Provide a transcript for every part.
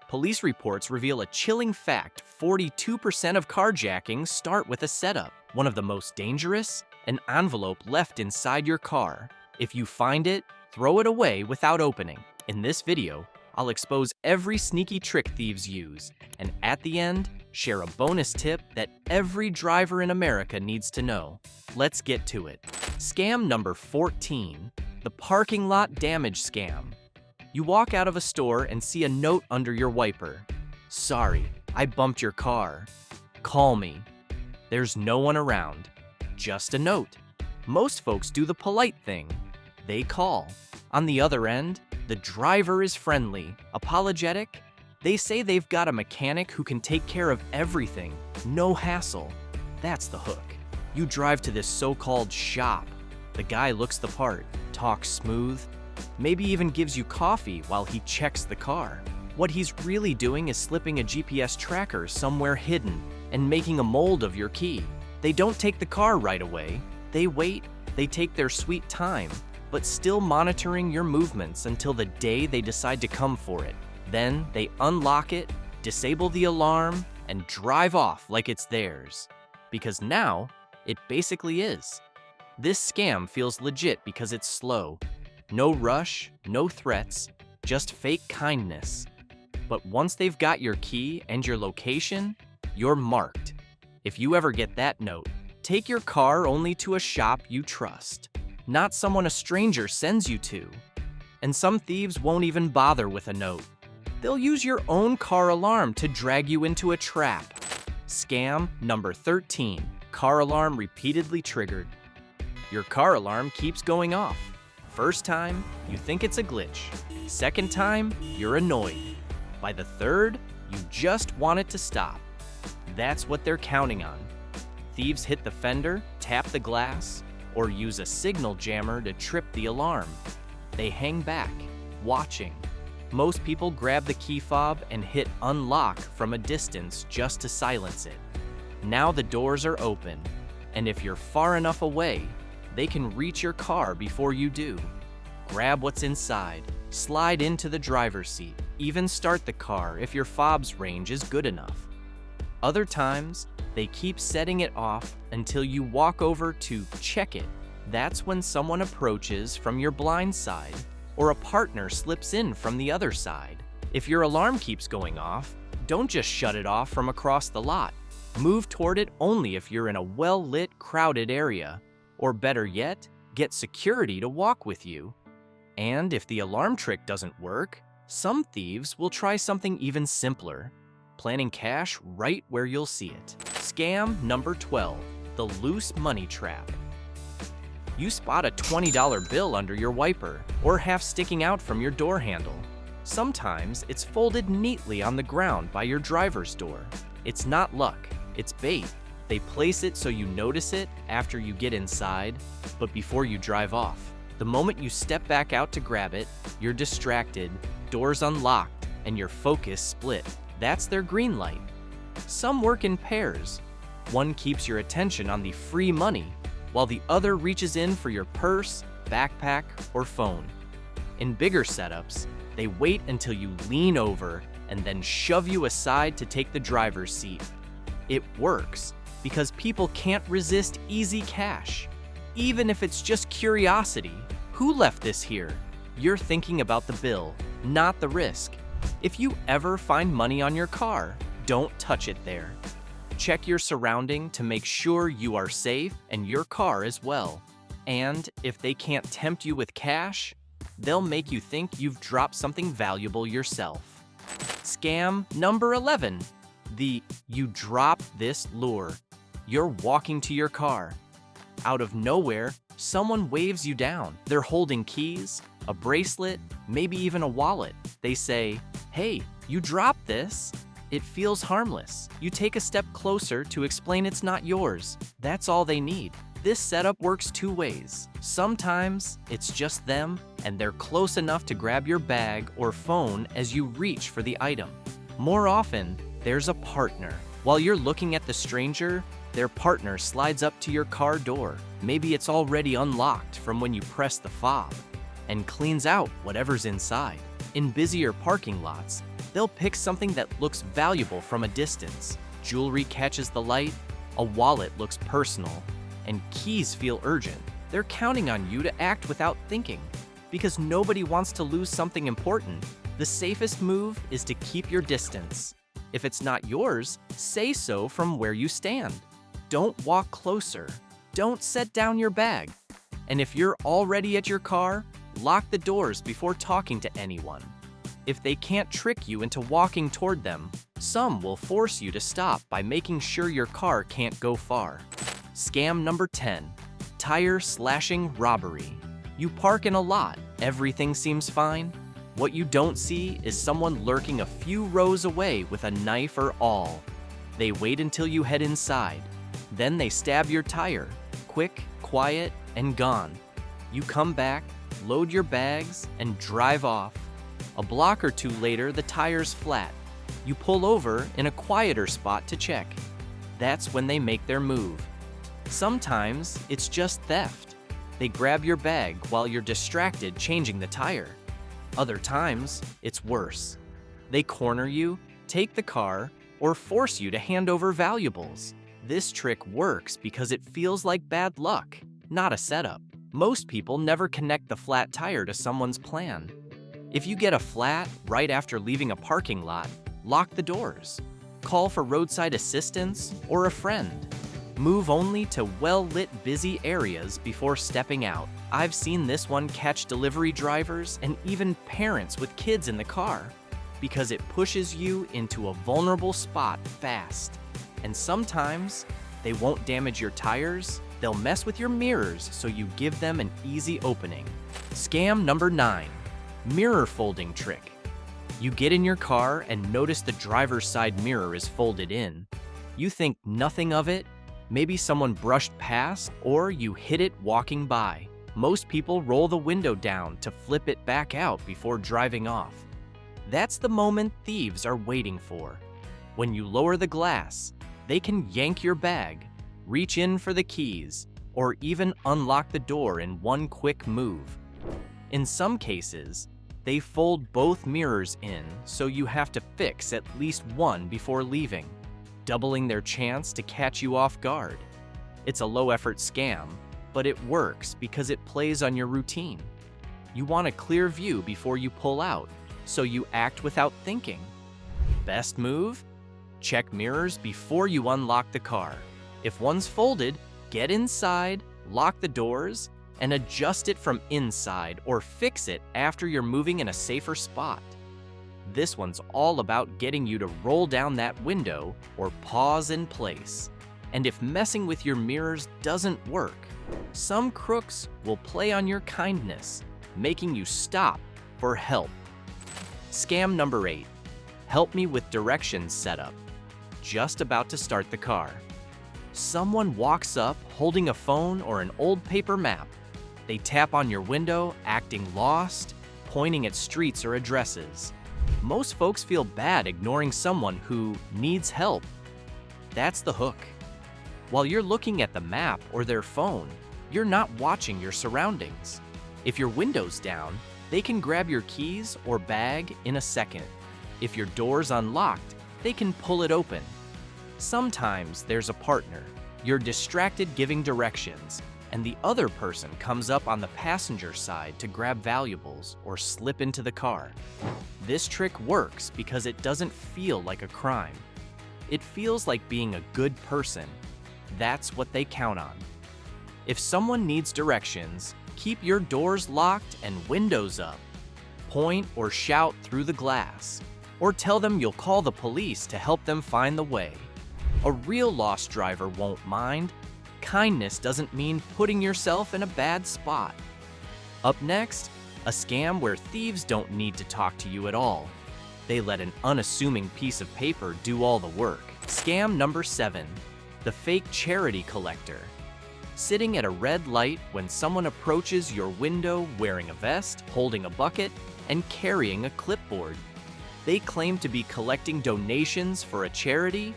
Police reports reveal a chilling fact: 42% of carjackings start with a setup. One of the most dangerous? An envelope left inside your car. If you find it, throw it away without opening. In this video, I'll expose every sneaky trick thieves use, and at the end, share a bonus tip that every driver in America needs to know. Let's get to it. Scam number 14, the parking lot damage scam. You walk out of a store and see a note under your wiper. "Sorry, I bumped your car. Call me." There's no one around, just a note. Most folks do the polite thing. They call. On the other end, the driver is friendly, apologetic. They say they've got a mechanic who can take care of everything, no hassle. That's the hook. You drive to this so-called shop. The guy looks the part, talks smooth, maybe even gives you coffee while he checks the car. What he's really doing is slipping a GPS tracker somewhere hidden and making a mold of your key. They don't take the car right away. They wait, they take their sweet time, but still monitoring your movements until the day they decide to come for it. Then they unlock it, disable the alarm, and drive off like it's theirs. Because now, it basically is. This scam feels legit because it's slow. No rush, no threats, just fake kindness. But once they've got your key and your location, you're marked. If you ever get that note, take your car only to a shop you trust, not someone a stranger sends you to. And some thieves won't even bother with a note. They'll use your own car alarm to drag you into a trap. Scam number 13, car alarm repeatedly triggered. Your car alarm keeps going off. First time, you think it's a glitch. Second time, you're annoyed. By the third, you just want it to stop. That's what they're counting on. Thieves hit the fender, tap the glass, or use a signal jammer to trip the alarm. They hang back, watching. Most people grab the key fob and hit unlock from a distance just to silence it. Now the doors are open, and if you're far enough away, they can reach your car before you do. Grab what's inside, slide into the driver's seat, even start the car if your fob's range is good enough. Other times, they keep setting it off until you walk over to check it. That's when someone approaches from your blind side, or a partner slips in from the other side. If your alarm keeps going off, don't just shut it off from across the lot. Move toward it only if you're in a well-lit, crowded area. Or better yet, get security to walk with you. And if the alarm trick doesn't work, some thieves will try something even simpler, planting cash right where you'll see it. Scam number 12, the loose money trap. You spot a $20 bill under your wiper, or half sticking out from your door handle. Sometimes it's folded neatly on the ground by your driver's door. It's not luck, it's bait. They place it so you notice it after you get inside, but before you drive off. The moment you step back out to grab it, you're distracted, doors unlocked, and your focus split. That's their green light. Some work in pairs. One keeps your attention on the free money, while the other reaches in for your purse, backpack, or phone. In bigger setups, they wait until you lean over and then shove you aside to take the driver's seat. It works because people can't resist easy cash. Even if it's just curiosity, who left this here? You're thinking about the bill, not the risk. If you ever find money on your car, don't touch it there. Check your surrounding to make sure you are safe and your car as well. And if they can't tempt you with cash, they'll make you think you've dropped something valuable yourself. Scam number 11, the "you drop this" lure. You're walking to your car. Out of nowhere, someone waves you down. They're holding keys, a bracelet, maybe even a wallet. They say, "Hey, you dropped this." It feels harmless. You take a step closer to explain it's not yours. That's all they need. This setup works two ways. Sometimes it's just them, and they're close enough to grab your bag or phone as you reach for the item. More often, there's a partner. While you're looking at the stranger, their partner slides up to your car door. Maybe it's already unlocked from when you press the fob, and cleans out whatever's inside. In busier parking lots, They'll pick something that looks valuable from a distance. Jewelry catches the light, a wallet looks personal, and keys feel urgent. They're counting on you to act without thinking, because nobody wants to lose something important. The safest move is to keep your distance. If it's not yours, say so from where you stand. Don't walk closer. Don't set down your bag. And if you're already at your car, lock the doors before talking to anyone. If they can't trick you into walking toward them, some will force you to stop by making sure your car can't go far. Scam number 10, tire slashing robbery. You park in a lot, everything seems fine. What you don't see is someone lurking a few rows away with a knife or awl. They wait until you head inside. Then they stab your tire, quick, quiet, and gone. You come back, load your bags, and drive off. A block or two later, the tire's flat. You pull over in a quieter spot to check. That's when they make their move. Sometimes it's just theft. They grab your bag while you're distracted changing the tire. Other times, it's worse. They corner you, take the car, or force you to hand over valuables. This trick works because it feels like bad luck, not a setup. Most people never connect the flat tire to someone's plan. If you get a flat right after leaving a parking lot, lock the doors. Call for roadside assistance or a friend. Move only to well-lit, busy areas before stepping out. I've seen this one catch delivery drivers and even parents with kids in the car, because it pushes you into a vulnerable spot fast. And sometimes, they won't damage your tires, they'll mess with your mirrors so you give them an easy opening. Scam number 9, mirror folding trick. You get in your car and notice the driver's side mirror is folded in. You think nothing of it. Maybe someone brushed past, or you hit it walking by. Most people roll the window down to flip it back out before driving off. That's the moment thieves are waiting for. When you lower the glass, they can yank your bag, reach in for the keys, or even unlock the door in one quick move. In some cases, they fold both mirrors in, so you have to fix at least one before leaving, doubling their chance to catch you off guard. It's a low-effort scam, but it works because it plays on your routine. You want a clear view before you pull out, so you act without thinking. Best move? Check mirrors before you unlock the car. If one's folded, get inside, lock the doors, and adjust it from inside or fix it after you're moving in a safer spot. This one's all about getting you to roll down that window or pause in place. And if messing with your mirrors doesn't work, some crooks will play on your kindness, making you stop for help. Scam number 8, help me with directions setup. Just about to start the car. Someone walks up holding a phone or an old paper map. They tap on your window, acting lost, pointing at streets or addresses. Most folks feel bad ignoring someone who needs help. That's the hook. While you're looking at the map or their phone, you're not watching your surroundings. If your window's down, they can grab your keys or bag in a second. If your door's unlocked, they can pull it open. Sometimes there's a partner. You're distracted giving directions, and the other person comes up on the passenger side to grab valuables or slip into the car. This trick works because it doesn't feel like a crime. It feels like being a good person. That's what they count on. If someone needs directions, keep your doors locked and windows up. Point or shout through the glass, or tell them you'll call the police to help them find the way. A real lost driver won't mind. Kindness doesn't mean putting yourself in a bad spot. Up next, a scam where thieves don't need to talk to you at all. They let an unassuming piece of paper do all the work. Scam number 7, the fake charity collector. Sitting at a red light when someone approaches your window wearing a vest, holding a bucket, and carrying a clipboard. They claim to be collecting donations for a charity,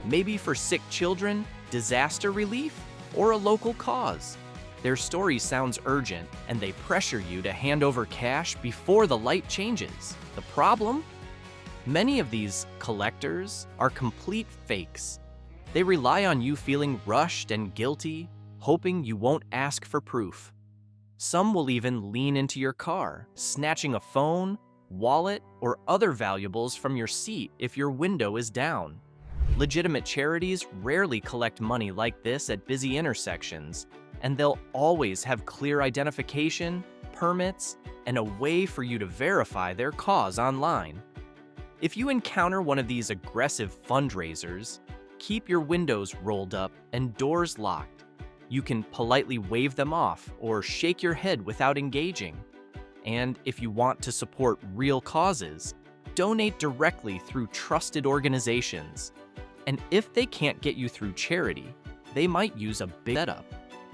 maybe for sick children, disaster relief, or a local cause. Their story sounds urgent, and they pressure you to hand over cash before the light changes. The problem? Many of these collectors are complete fakes. They rely on you feeling rushed and guilty, hoping you won't ask for proof. Some will even lean into your car, snatching a phone, wallet, or other valuables from your seat if your window is down. Legitimate charities rarely collect money like this at busy intersections, and they'll always have clear identification, permits, and a way for you to verify their cause online. If you encounter one of these aggressive fundraisers, keep your windows rolled up and doors locked. You can politely wave them off or shake your head without engaging. And if you want to support real causes, donate directly through trusted organizations. And if they can't get you through charity, they might use a big setup,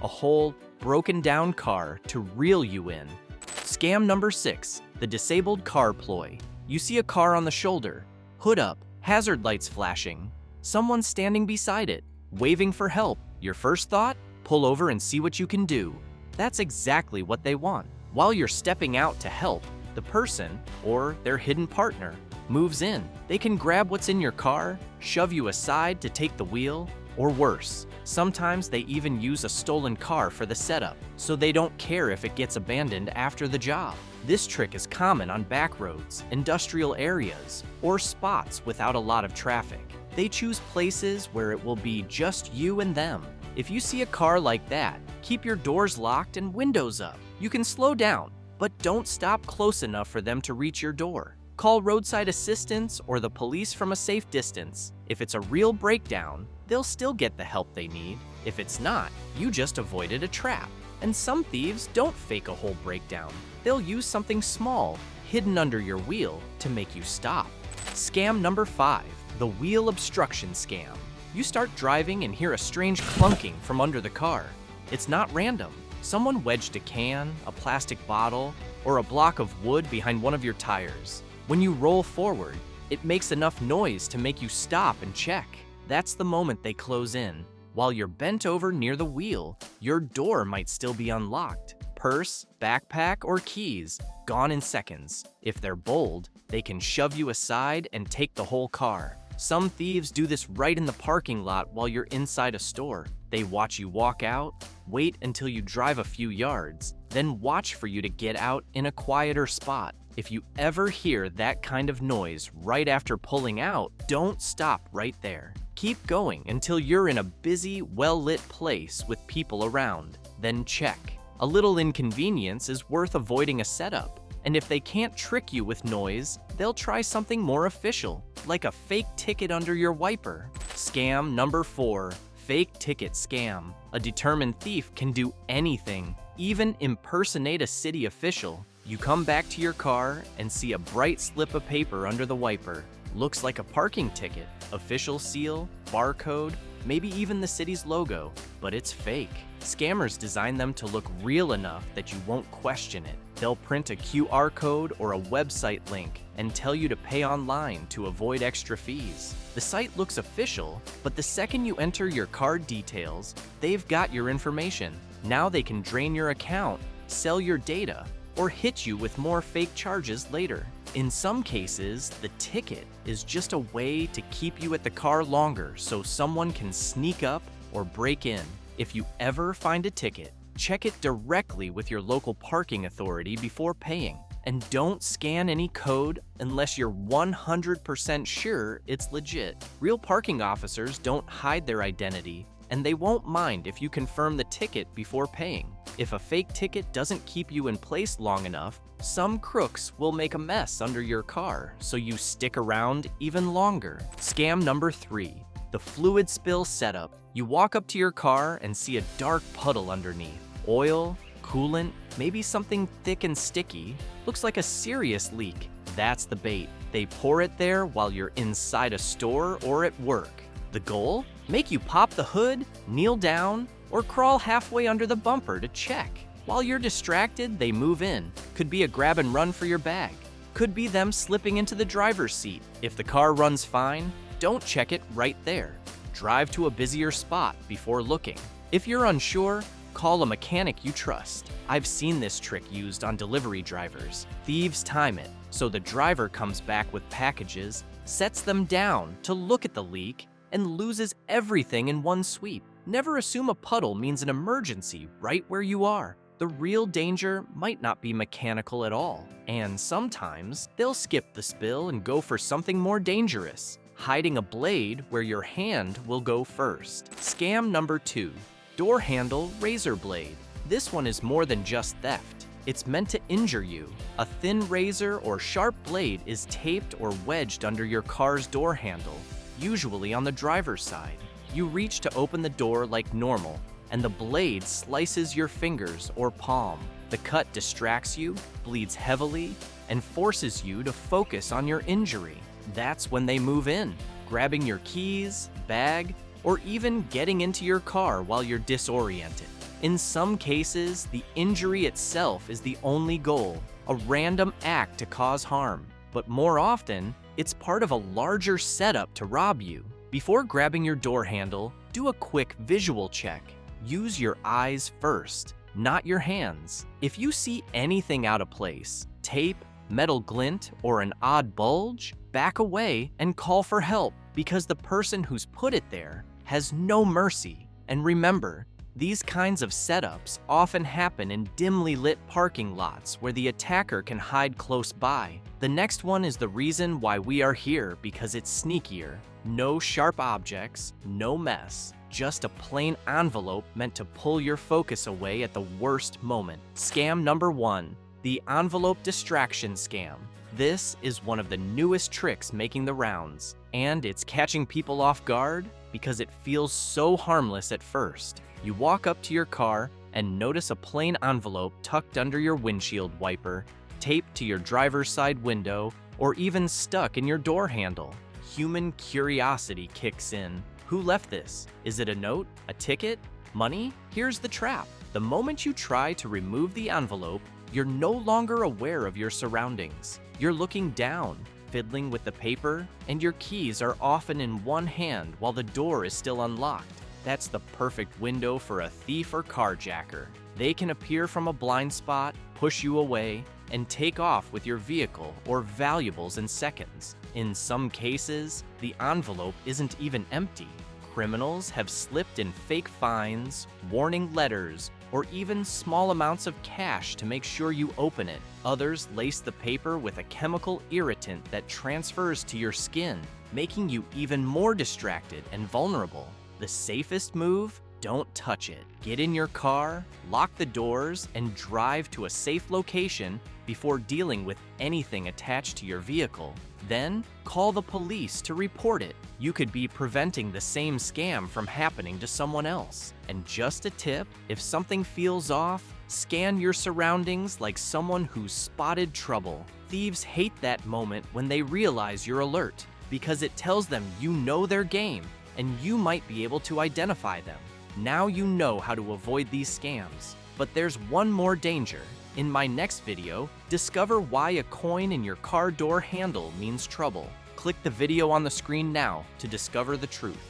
a whole broken down car to reel you in. Scam number 6, the disabled car ploy. You see a car on the shoulder, hood up, hazard lights flashing, someone standing beside it, waving for help. Your first thought? Pull over and see what you can do. That's exactly what they want. While you're stepping out to help, the person, or their hidden partner, moves in. They can grab what's in your car, shove you aside to take the wheel, or worse, sometimes they even use a stolen car for the setup, so they don't care if it gets abandoned after the job. This trick is common on back roads, industrial areas, or spots without a lot of traffic. They choose places where it will be just you and them. If you see a car like that, keep your doors locked and windows up. You can slow down, but don't stop close enough for them to reach your door. Call roadside assistance or the police from a safe distance. If it's a real breakdown, they'll still get the help they need. If it's not, you just avoided a trap. And some thieves don't fake a whole breakdown. They'll use something small, hidden under your wheel, to make you stop. Scam number 5, the wheel obstruction scam. You start driving and hear a strange clunking from under the car. It's not random. Someone wedged a can, a plastic bottle, or a block of wood behind one of your tires. When you roll forward, it makes enough noise to make you stop and check. That's the moment they close in. While you're bent over near the wheel, your door might still be unlocked. Purse, backpack, or keys, gone in seconds. If they're bold, they can shove you aside and take the whole car. Some thieves do this right in the parking lot while you're inside a store. They watch you walk out, wait until you drive a few yards, then watch for you to get out in a quieter spot. If you ever hear that kind of noise right after pulling out, don't stop right there. Keep going until you're in a busy, well-lit place with people around. Then check. A little inconvenience is worth avoiding a setup. And if they can't trick you with noise, they'll try something more official, like a fake ticket under your wiper. Scam number 4, fake ticket scam. A determined thief can do anything, even impersonate a city official. You come back to your car and see a bright slip of paper under the wiper. Looks like a parking ticket, official seal, barcode, maybe even the city's logo, but it's fake. Scammers design them to look real enough that you won't question it. They'll print a QR code or a website link and tell you to pay online to avoid extra fees. The site looks official, but the second you enter your card details, they've got your information. Now they can drain your account, sell your data, or hit you with more fake charges later. In some cases, the ticket is just a way to keep you at the car longer so someone can sneak up or break in. If you ever find a ticket, check it directly with your local parking authority before paying. And don't scan any code unless you're 100% sure it's legit. Real parking officers don't hide their identity, and they won't mind if you confirm the ticket before paying. If a fake ticket doesn't keep you in place long enough, some crooks will make a mess under your car, so you stick around even longer. Scam number 3, the fluid spill setup. You walk up to your car and see a dark puddle underneath. Oil, coolant, maybe something thick and sticky. Looks like a serious leak. That's the bait. They pour it there while you're inside a store or at work. The goal? Make you pop the hood, kneel down, or crawl halfway under the bumper to check. While you're distracted, they move in. Could be a grab and run for your bag. Could be them slipping into the driver's seat. If the car runs fine, don't check it right there. Drive to a busier spot before looking. If you're unsure, Call a mechanic you trust. I've seen this trick used on delivery drivers. Thieves time it, so the driver comes back with packages, sets them down to look at the leak, and loses everything in one sweep. Never assume a puddle means an emergency right where you are. The real danger might not be mechanical at all, and sometimes they'll skip the spill and go for something more dangerous, hiding a blade where your hand will go first. Scam number 2, door handle razor blade. This one is more than just theft. It's meant to injure you. A thin razor or sharp blade is taped or wedged under your car's door handle, usually on the driver's side. You reach to open the door like normal, and the blade slices your fingers or palm. The cut distracts you, bleeds heavily, and forces you to focus on your injury. That's when they move in, grabbing your keys, bag, or even getting into your car while you're disoriented. In some cases, the injury itself is the only goal, a random act to cause harm. But more often, it's part of a larger setup to rob you. Before grabbing your door handle, do a quick visual check. Use your eyes first, not your hands. If you see anything out of place, tape, metal glint, or an odd bulge, back away and call for help, because the person who's put it there has no mercy. And remember, these kinds of setups often happen in dimly lit parking lots where the attacker can hide close by. The next one is the reason why we are here, because it's sneakier. No sharp objects, no mess, just a plain envelope meant to pull your focus away at the worst moment. Scam number 1, the envelope distraction scam. This is one of the newest tricks making the rounds, and it's catching people off guard because it feels so harmless at first. You walk up to your car and notice a plain envelope tucked under your windshield wiper, taped to your driver's side window, or even stuck in your door handle. Human curiosity kicks in. Who left this? Is it a note? A ticket? Money? Here's the trap. The moment you try to remove the envelope, you're no longer aware of your surroundings. You're looking down, fiddling with the paper, and your keys are often in one hand while the door is still unlocked. That's the perfect window for a thief or carjacker. They can appear from a blind spot, push you away, and take off with your vehicle or valuables in seconds. In some cases, the envelope isn't even empty. Criminals have slipped in fake fines, warning letters, or even small amounts of cash to make sure you open it. Others lace the paper with a chemical irritant that transfers to your skin, making you even more distracted and vulnerable. The safest move? Don't touch it. Get in your car, lock the doors, and drive to a safe location before dealing with anything attached to your vehicle. Then, call the police to report it. You could be preventing the same scam from happening to someone else. And just a tip, if something feels off, scan your surroundings like someone who's spotted trouble. Thieves hate that moment when they realize you're alert, because it tells them you know their game and you might be able to identify them. Now you know how to avoid these scams. But there's one more danger. In my next video, discover why a coin in your car door handle means trouble. Click the video on the screen now to discover the truth.